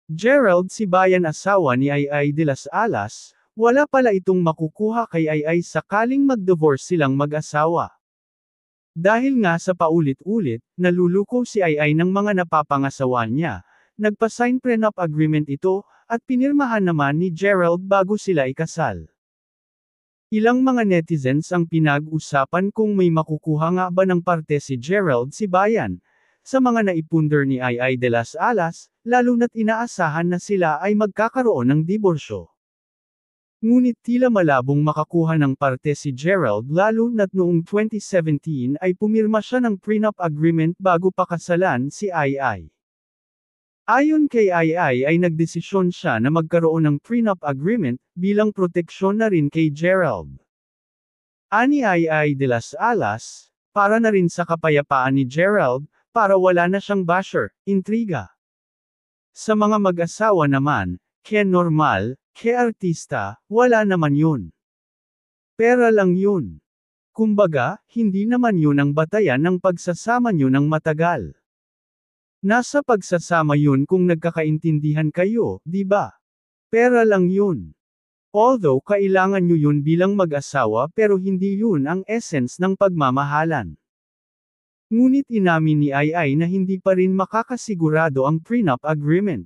Gerald Sibayan asawa ni Ay de las Alas, wala pala itong makukuha kay Ay sakaling mag-divorce silang mag-asawa. Dahil nga sa paulit-ulit, naluluko si Ay ng mga napapangasawa niya, nagpa-sign prenup agreement ito, at pinirmahan naman ni Gerald bago sila ikasal. Ilang mga netizens ang pinag-usapan kung may makukuha nga ba ng parte si Gerald Sibayan, sa mga naipundar ni Ay de las Alas, lalo na't inaasahan na sila ay magkakaroon ng diborsyo. Ngunit tila malabong makakuha ng parte si Gerald lalo na't noong 2017 ay pumirma siya ng prenup agreement bago pakasalan si Ay. Ayon kay ay nagdesisyon siya na magkaroon ng prenup agreement, bilang proteksyon na rin kay Gerald. Ani Ay de las Alas, para na rin sa kapayapaan ni Gerald, para wala na siyang basher, intriga. Sa mga mag-asawa naman, kaya normal, kaya artista, wala naman yun. Pera lang yun. Kumbaga, hindi naman yun ang batayan ng pagsasama nyo ng matagal. Nasa pagsasama yun kung nagkakaintindihan kayo, di ba? Pera lang yun. Although kailangan nyo yun bilang mag-asawa pero hindi yun ang essence ng pagmamahalan. Ngunit inamin ni Ay na hindi pa rin makakasigurado ang prenup agreement.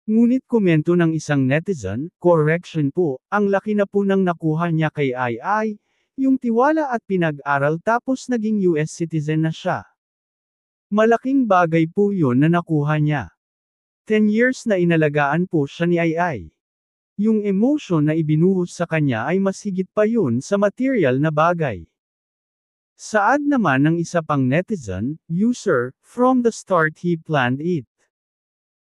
Ngunit komento ng isang netizen, correction po, ang laki na po nang nakuha niya kay Ay, yung tiwala at pinag-aral tapos naging US citizen na siya. Malaking bagay po yun na nakuha niya. 10 years na inalagaan po siya ni Ay. Yung emotion na ibinuhos sa kanya ay mas higit pa yun sa material na bagay. Saad naman ng isa pang netizen, user, from the start he planned it.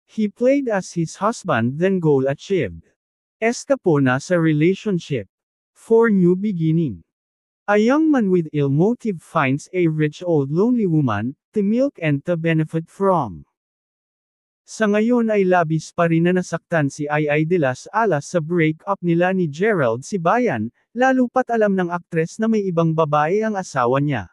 He played as his husband then goal achieved. Eskapo na sa relationship. For new beginning. A young man with ill motive finds a rich old lonely woman, to milk and to benefit from. Sa ngayon ay labis pa rin na nasaktan si Ay de las Alas sa break-up nila ni Gerald Sibayan, lalo pat alam ng aktres na may ibang babae ang asawa niya.